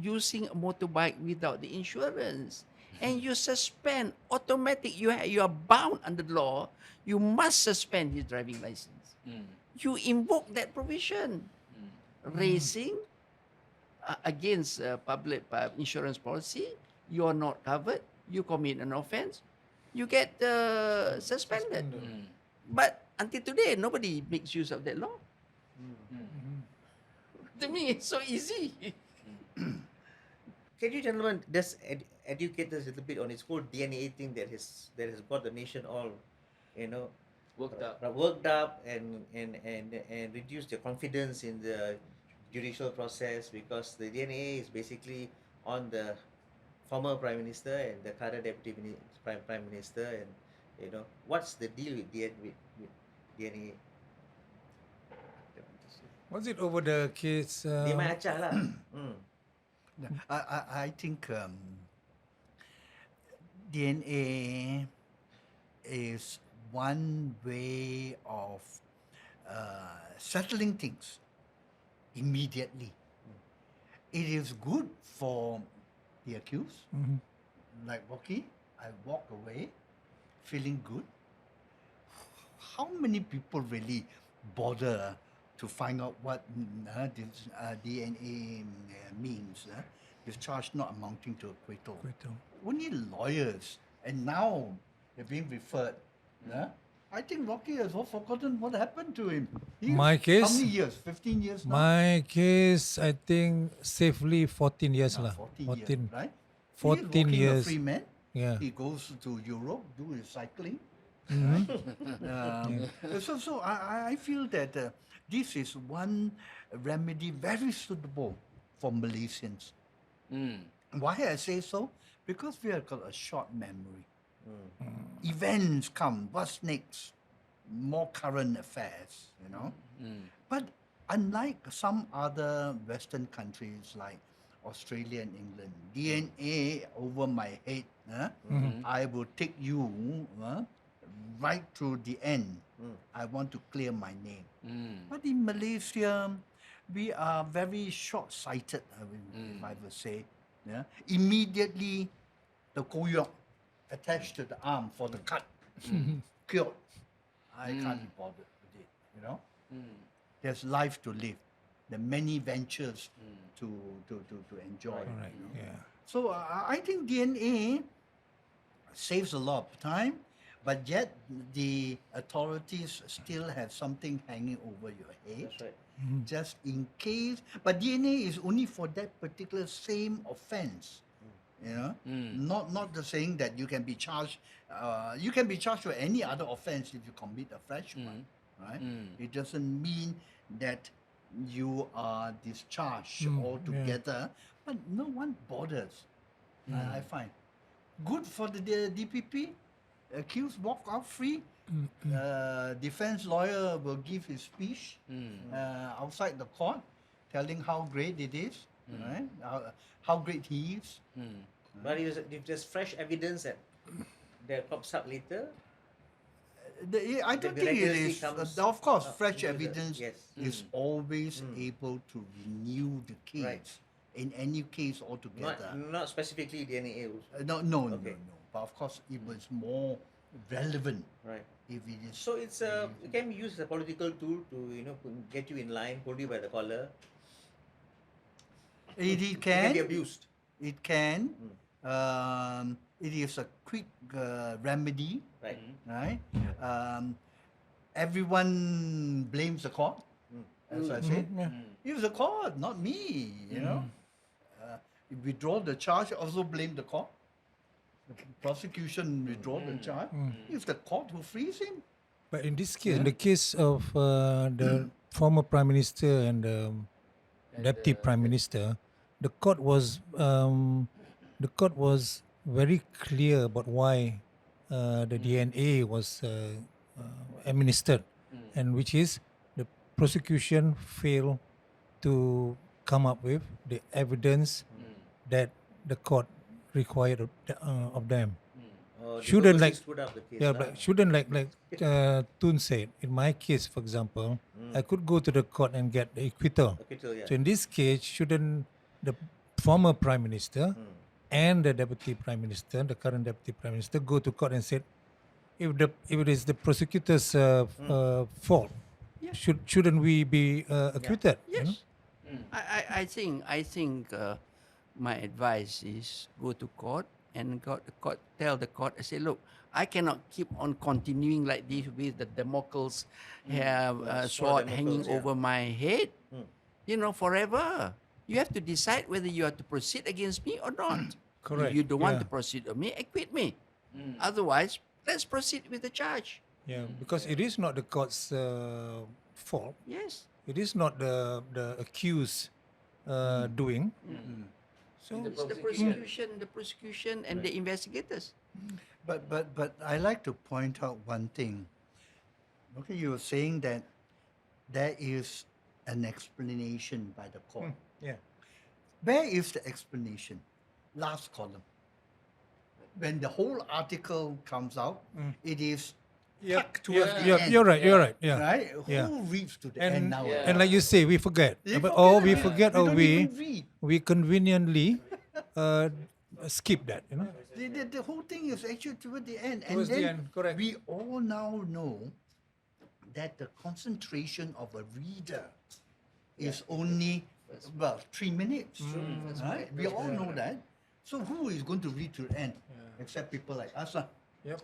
using a motorbike without the insurance. And you suspend automatic. You are bound under the law. You must suspend his driving license. You invoke that provision. Racing against public insurance policy, you are not covered. You commit an offense, you get suspended. But until today, nobody makes use of that law. To me, it's so easy. Can you gentlemen just educate us a little bit on this whole DNAA thing that has got the nation all, Worked up. worked up and reduce their confidence in the judicial process, because the DNAA is basically on the former prime minister and the current deputy prime minister, and what's the deal with DNAA? Was it over the case? Dia main acah lah. I think DNA is one way of settling things immediately. It is good for the accused, like Rocky. I walk away feeling good. How many people really bother to find out what this DNA means? This charge not amounting to acquittal. Only lawyers, and now they're being referred. I think Rocky has all forgotten what happened to him. My How case? many years? 15 years now? My case, I think safely 14 years lah. 14 years, right? 14 He's walking years. a free man. Yeah. He goes to Europe, do his cycling. Mhm. So I feel that this is one remedy very suitable for Malaysians. Why I say so? Because we have got a short memory. Events come, what's next? More current affairs, But unlike some other Western countries like Australia and England, DNA over my head, I will take you right to the end. I want to clear my name. But in Malaysia, we are very short-sighted, if I would say. Immediately, the koyok attached to the arm for the cut, cured. I can't be bothered with it, There's life to live. There are many ventures to enjoy. Correct. Yeah. So I think DNA saves a lot of time, but yet the authorities still have something hanging over your head. That's right. Just in case. But DNA is only for that particular same offense. Not the saying that you can be charged. You can be charged with any other offense if you commit a fresh one, right? It doesn't mean that you are discharged altogether. But no one bothers. I find. Good for the DPP. Accused walk out free. Defense lawyer will give his speech outside the court, telling how great it is, right? How great he is. But if there's fresh evidence that pops up later, I don't think it miraculously is. comes Of course, up fresh into the- evidence yes. is always able to renew the case Right. in any case altogether. not specifically DNAA also. No. Okay. But of course, it was more relevant Right. if it is. So it can be used as a political tool to get you in line, hold you by the collar. It It can be can. abused. It can. It is a quick remedy, Right. right? Everyone blames the court, as I said. It was the court, not me. You know, withdraw the charge. Also blame the court. The prosecution withdraw the charge. It's the court who frees him. But in this case, in the case of the former prime minister and deputy prime minister, the court was very clear about why the DNA was administered, and which is the prosecution failed to come up with the evidence that the court required of them. Or Shouldn't diplomacy like- stood up the case. Yeah, lah. but shouldn't like Tun said, in my case, for example, I could go to the court and get the acquittal. Acquittal, yeah. So in this case, shouldn't the former prime minister and the deputy prime minister, the current deputy prime minister, go to court and say, if it is the prosecutor's fault, shouldn't we be acquitted? you know? Yes. I think my advice is go to court and tell the court, I say, look, I cannot keep on continuing like this with the Damocles sword hanging Damocles, yeah. over my head, forever. You have to decide whether you have to proceed against me or not. Correct, If you don't want yeah. to proceed with me, acquit me. Otherwise, let's proceed with the charge. Yeah, because it is not the court's fault. Yes. It is not the accused doing. So It's the prosecution and the investigators. But I like to point out one thing. Okay, you were saying that there is an explanation by the court. yeah. Where is the explanation? Last column. When the whole article comes out, it is tucked towards the end. You're right. You're right. Yeah. Right? Yeah. Who reads to the And, end now? and like you say, we forget. We We forget, forget, we or don't even read. we conveniently skip that. You know. The whole thing is actually toward the end. Towards and the then end, correct. we all now know that the concentration of a reader is only, 3 minutes. Right? We all know that. So who is going to read to the end? Except people like us. Yep.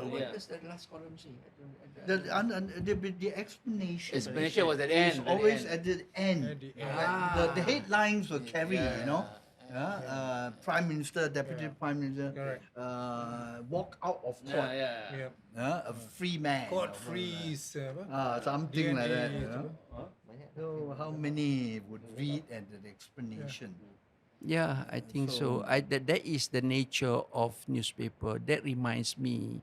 What does the last column say? I don't The explanation. Explanation was at the is end. always at the end. At the end. Like the headlines will carry, Prime Minister, Deputy Prime Minister, Correct. walk out of court, Yeah. a free man. Court or whatever. freeze. Something like that. DNA, So how many would read and the explanation? Yeah, I think so. That is the nature of newspaper. That reminds me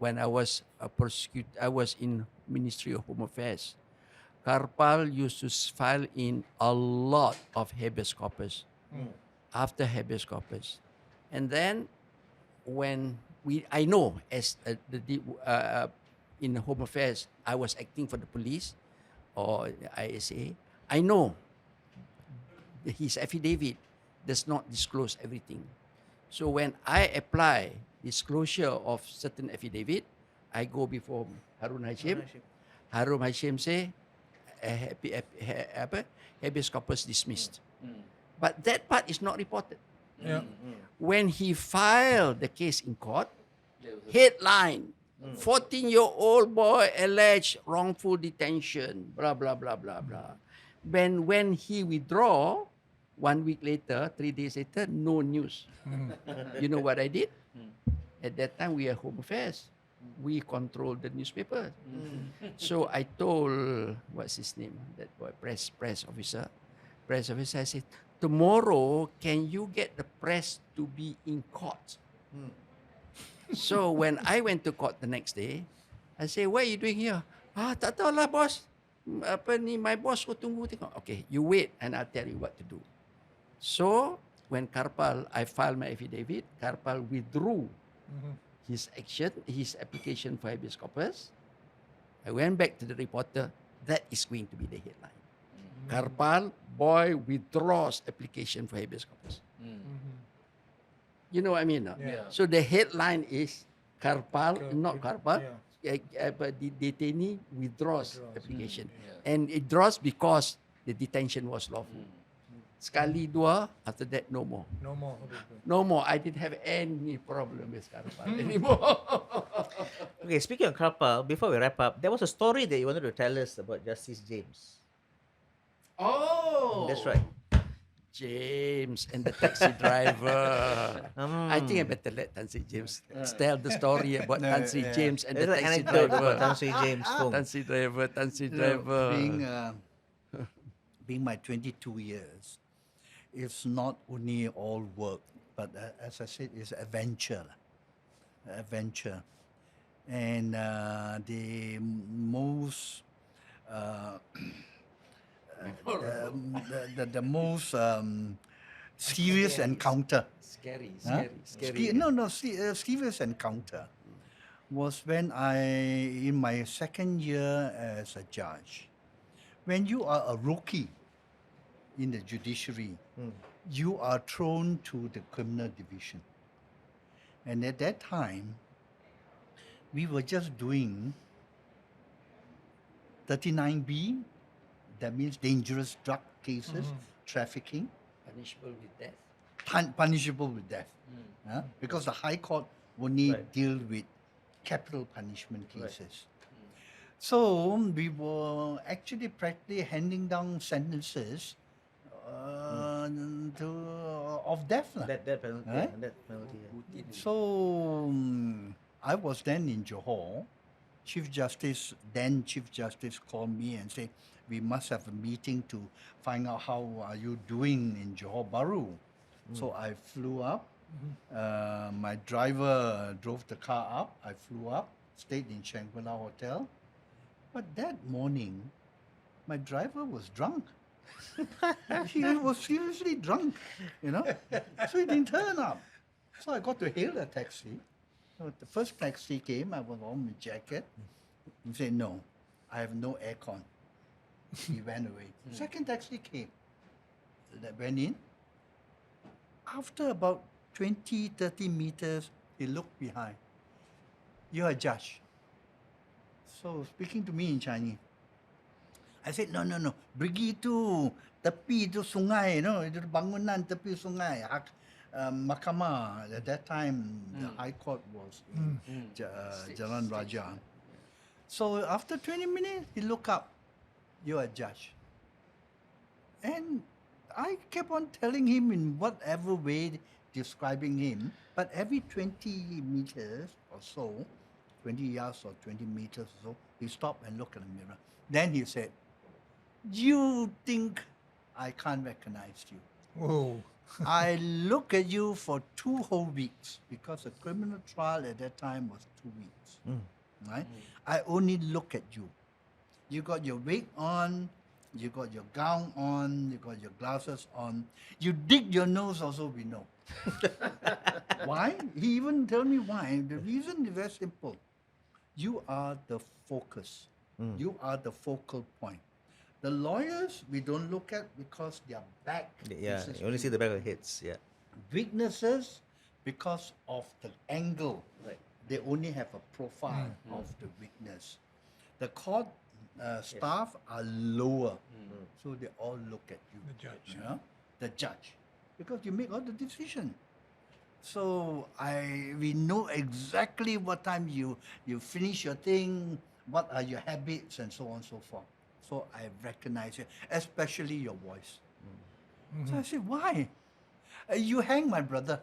when I was a prosecutor, I was in Ministry of Home Affairs. Karpal used to file in a lot of habeas corpus, after habeas corpus. And then when I know as in Home Affairs, I was acting for the police or ISA, I know his affidavit does not disclose everything. So when I apply disclosure of certain affidavit, I go before Harun Hashim. Harun Hashim say, habeas corpus dismissed. But that part is not reported. Yeah. When he filed the case in court, headline, 14-year-old boy alleged wrongful detention, blah, blah, blah, blah, blah. When he withdraw, 1 week later, 3 days later, no news. You know what I did? At that time, we are Home Affairs. We control the newspaper. So I told, what's his name? That boy, press officer. I said, tomorrow, can you get the press to be in court? So when I went to court the next day, I say, what are you doing here? Tak tahu lah, boss. Apa ni, my boss will tunggu tengok. Okay, you wait and I'll tell you what to do. So when Karpal, I filed my affidavit, Karpal withdrew his application for habeas corpus. I went back to the reporter. That is going to be the headline. Karpal, boy withdraws application for habeas corpus. You know what I mean? No? Yeah. So the headline is Karpal, Kar- not Karpal, yeah. the detainee withdraws application. Yeah. And it draws because the detention was lawful. Sekali dua, after that no more. No more. No more. I didn't have any problem with Karpal anymore. Okay, speaking of Karpal, before we wrap up, there was a story that you wanted to tell us about Justice James. Oh, That's right. James and the taxi driver. I think I better let Tan Sri James tell the story about No, Tan Sri yeah. James and the There's an taxi anecdote about driver. Tan Sri James Foong. Tan Sri No, driver. being my 22 years, it's not only all work, but as I said, it's adventure. Adventure. And the most the most serious encounter. Scary, Huh? scary. Serious encounter was when in my second year as a judge. When you are a rookie in the judiciary, you are thrown to the criminal division. And at that time, we were just doing 39B, that means dangerous drug cases, trafficking, Punishable with death. punishable with death. Huh? Because the High Court only Right. deal with capital punishment cases. So we were actually practically handing down sentences of death. lah. That penalty. Right? That penalty. Yeah. So I was then in Johor. Then Chief Justice called me and said, we must have a meeting to find out how are you doing in Johor Bahru. So I flew up. My driver drove the car up. I flew up, stayed in Shangri-La Hotel. But that morning, my driver was drunk. He was seriously drunk, you know. So he didn't turn up. So I got to hail a taxi. So the first taxi came, I was on my jacket. He said, no, I have no aircon. He went away. Second taxi came. That went in. After about 20, 30 meters, he looked behind. You're a judge. So speaking to me in Chinese, I said, no. Pergi tu, tepi tu sungai, itu bangunan tepi sungai. Mahkamah. At that time, the High Court was in Jalan Raja. So after 20 minutes, he looked up. You're a judge. And I kept on telling him in whatever way, describing him. But every 20 meters or so, 20 yards or 20 meters or so, he stopped and looked in the mirror. Then he said, you think I can't recognize you? Whoa. I look at you for 2 whole weeks because a criminal trial at that time was 2 weeks. Right? I only look at you. You got your wig on, you got your gown on, you got your glasses on. You dig your nose also, we know. Why? He even told me why. The reason is very simple. You are the focus. You are the focal point. The lawyers, we don't look at because their back. Yeah, faces you only see the back of the heads. Yeah. weaknesses because of the angle. Right. They only have a profile of the weakness. The court staff are lower, so they all look at you. The judge. Yeah? The judge, because you make all the decision. So we know exactly what time you finish your thing, what are your habits, and so on and so forth. So I recognize it, especially your voice. So I said, why? You hang my brother.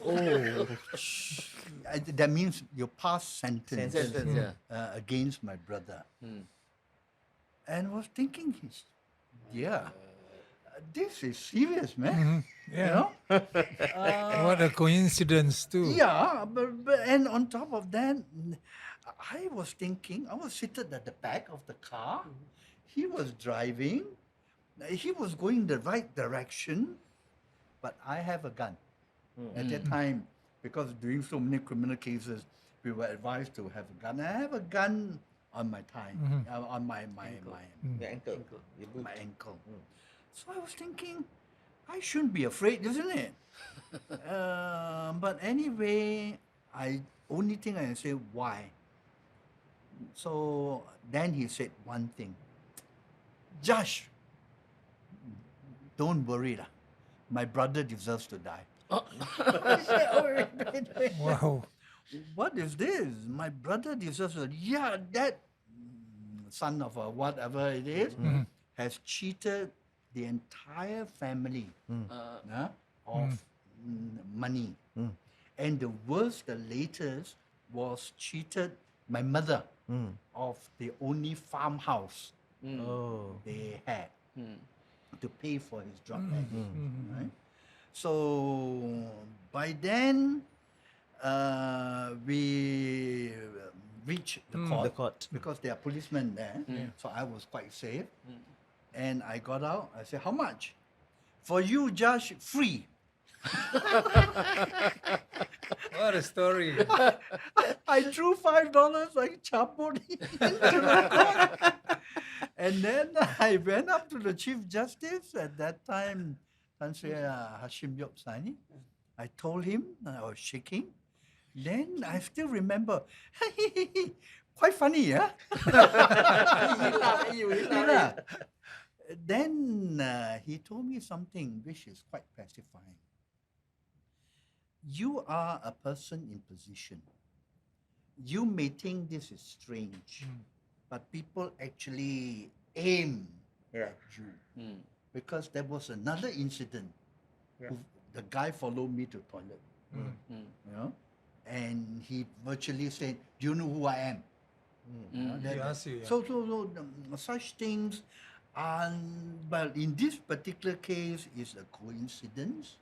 Oh. That means you pass sentence, Sentence, against my brother. And I was thinking, yeah, this is serious, man. Yeah. You know? What a coincidence too. Yeah, but and on top of that, I was thinking, I was seated at the back of the car. He was driving. He was going the right direction, but I have a gun. At that time, because doing so many criminal cases, we were advised to have a gun. I have a gun on my thigh, on my Your ankle. Your boot. my ankle. So I was thinking, I shouldn't be afraid, isn't it? But anyway, only thing I can say, why? So then he said one thing, Josh, don't worry lah. My brother deserves to die. I said, "Oh, wait. Wow. What is this? My brother deserves to die. Yeah, that son of a whatever it is has cheated the entire family of money. And the worst, the latest, was cheated my mother of the only farmhouse they had to pay for his drug addict. Right? So by then, we reached the court because there are policemen there. So I was quite safe. And I got out. I said, how much? For you, Judge, free. What a story. I drew $5 like chapot into the court. And then I went up to the Chief Justice at that time, Tan Sri Hashim Yopsani. I told him, I was shaking. Then I still remember, quite funny, yeah? He laughed. Then he told me something which is quite pacifying. You are a person in position. You may think this is strange, but people actually aim at you. Because there was another incident. The guy followed me to toilet. You know? And he virtually said, do you know who I am? He asked you, yeah. So such things are, but in this particular case, is a coincidence.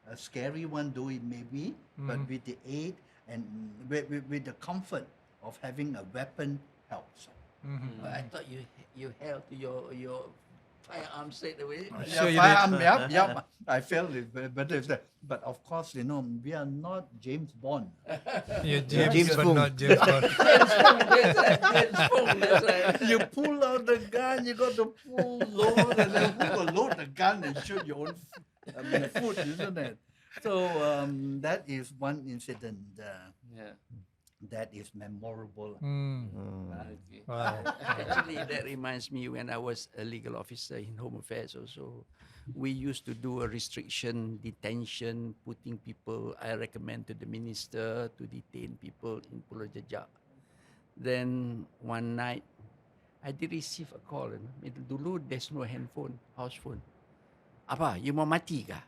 A scary one though it may be, but with the aid and with the comfort of having a weapon helps. But I thought you held to your firearm straight away. Sure you Firearm, yep. I felt it better. But of course, you know, we are not James Bond. You're James, but Foong. not James Bond. James Foong, that's right. You pull out the gun, you got to pull load, and then who will load the gun and shoot your own foot, isn't it? So that is one incident that is memorable. Okay. Wow. Actually, that reminds me when I was a legal officer in Home Affairs also. We used to do a restriction, detention, putting people, I recommend to the minister to detain people in Pulau Jejak. Then one night, I did receive a call. Dulu there's no handphone, house phone. Apa, you mau mati kah?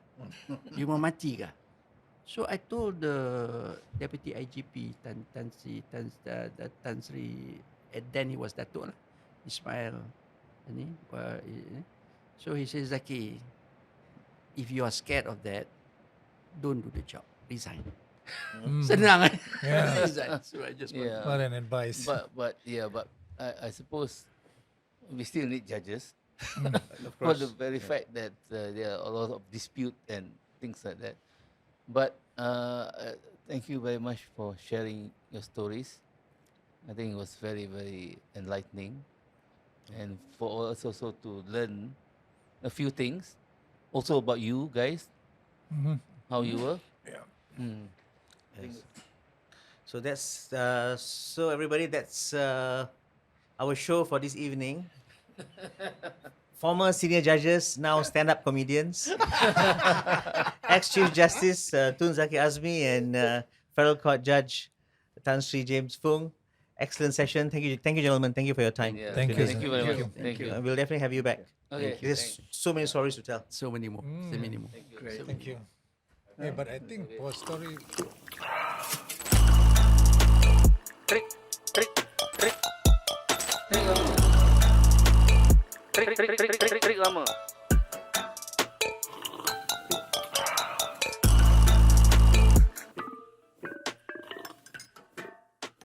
You mau mati kah? So I told the Deputy IGP, Tan Sri, and then he was Datuk lah, Ismail. So he says, Zaki, if you are scared of that, don't do the job. Resign. Senang eh? Yeah. Resign. So I just Yeah. What an advice. But I suppose we still need judges Of for course. the very fact that there are a lot of dispute and things like that. But thank you very much for sharing your stories. I think it was very, very enlightening, and for us also to learn a few things, also about you guys, how you were. Yes. So that's so everybody. That's our show for this evening. Former senior judges, now stand-up comedians. Ex-Chief Justice Tun Zaki Azmi and Federal Court Judge Tan Sri James Foong. Excellent session. Thank you, gentlemen. Thank you for your time. Yeah. Thank you, Thank sir. you very Thank much. you. Thank you. We'll definitely have you back. Okay. There's so many stories to tell. so many more. So many more. Great. Thank you. Hey, but I think for story Trick